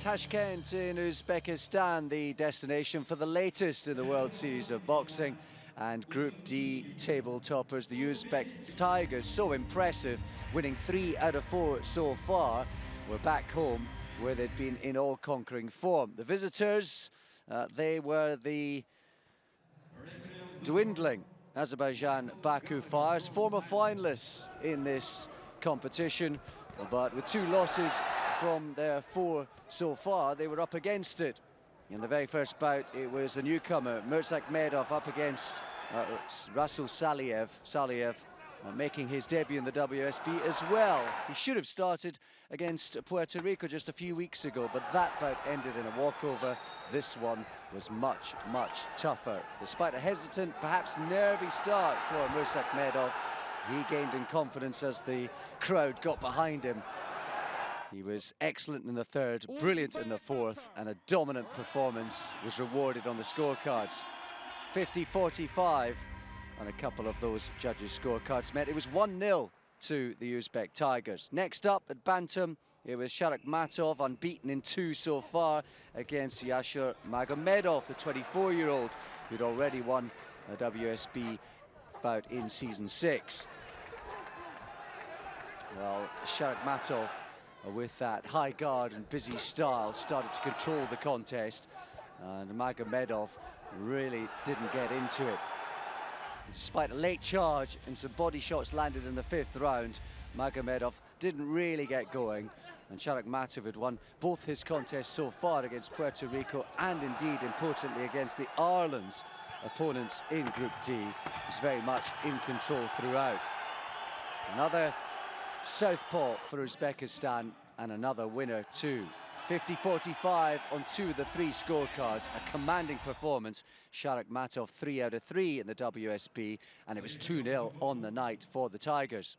Tashkent in Uzbekistan, the destination for the latest in the World Series of Boxing. And Group D table toppers, the Uzbek Tigers, so impressive, winning 3 out of 4 so far. We're back home where they'd been in all-conquering form. The visitors, they were the dwindling Azerbaijan Baku Fires, former finalists in this competition, but with 2 losses from their 4 so far, they were up against it. In the very first bout, it was a newcomer, Mirzakhmedov, up against Rasul Saliev, making his debut in the WSB as well. He should have started against Puerto Rico just a few weeks ago, but that bout ended in a walkover. This one was much, much tougher. Despite a hesitant, perhaps nervy start for Mirzakhmedov, he gained in confidence as the crowd got behind him. He was excellent in the third, brilliant in the fourth, and a dominant performance was rewarded on the scorecards. 50-45 on a couple of those judges' scorecards meant it was 1-0 to the Uzbek Tigers. Next up at Bantam, it was Sharakmatov, unbeaten in 2 so far, against Yashir Magomedov, the 24-year-old, who'd already won a WSB bout in season 6. Well, Sharakmatov, with that high guard and busy style, started to control the contest, and Magomedov really didn't get into it. Despite a late charge and some body shots landed in the 5th round, Magomedov didn't really get going, and Sharakmatov had won both his contests so far against Puerto Rico and indeed, importantly, against the Ireland's opponents in Group D. He was very much in control throughout. Another southpaw for Uzbekistan, and another winner too. 50-45 on 2 of the 3 scorecards, a commanding performance. Sharakmatov 3 out of 3 in the WSB, and it was 2-0 on the night for the Tigers.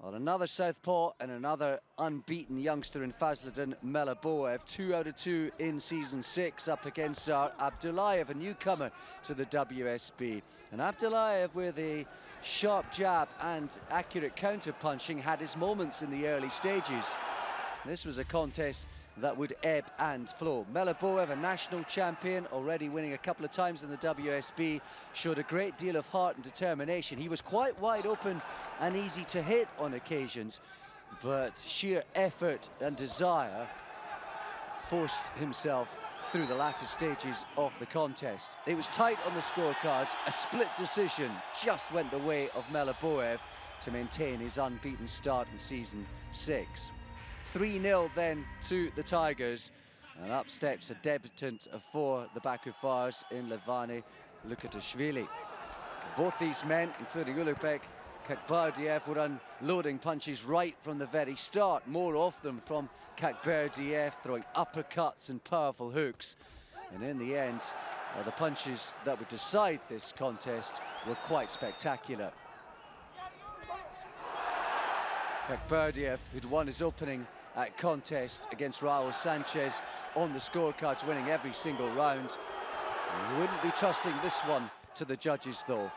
Well, another southpaw and another unbeaten youngster in Fazlidin Melaboev, 2 out of 2 in season 6, up against Abdullayev, a newcomer to the WSB. And Abdullayev, with a sharp jab and accurate counter-punching, had his moments in the early stages. This was a contest that would ebb and flow. Melaboev, a national champion, already winning a couple of times in the WSB, showed a great deal of heart and determination. He was quite wide open and easy to hit on occasions, but sheer effort and desire forced himself through the latter stages of the contest. It was tight on the scorecards. A split decision just went the way of Melaboev to maintain his unbeaten start in season 6. 3-0 then to the Tigers, and up steps a debutant for the Baku Fires in Levani Lukatashvili. Both these men, including Ulugh Kakbardiev, were unloading punches right from the very start, more of them from Kakbardiev, throwing uppercuts and powerful hooks. And in the end, the punches that would decide this contest were quite spectacular. Kakbardiev, who'd won his opening contest against Raul Sanchez on the scorecards, winning every single round. You wouldn't be trusting this one to the judges, though.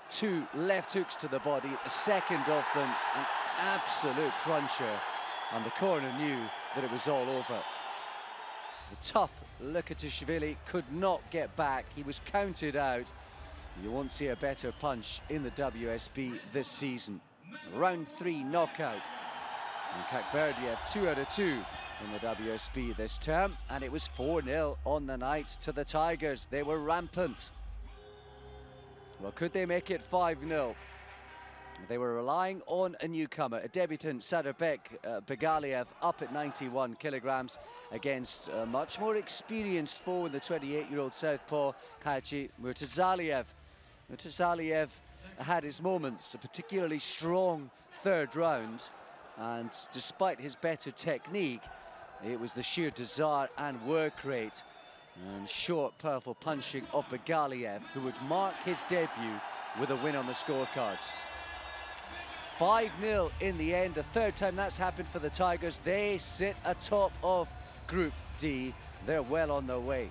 2 left hooks to the body, the second of them an absolute cruncher, and the corner knew that it was all over. The tough Lukatashvili could not get back. He was counted out. You won't see a better punch in the WSB this season. Round 3 knockout. And Kakbardiev 2 out of 2 in the WSB this term, and it was 4-0 on the night to the Tigers. They were rampant. Well, could they make it 5-0? They were relying on a newcomer, a debutant, Sadurbek Begaliev, up at 91 kilograms against a much more experienced foe in the 28-year-old southpaw, Haji Murtazaliev. Murtazaliev had his moments, a particularly strong 3rd round, and despite his better technique, it was the sheer desire and work rate and short, powerful punching of Begaliev who would mark his debut with a win on the scorecards. 5-0 in the end, the 3rd time that's happened for the Tigers. They sit atop of Group D. They're well on their way.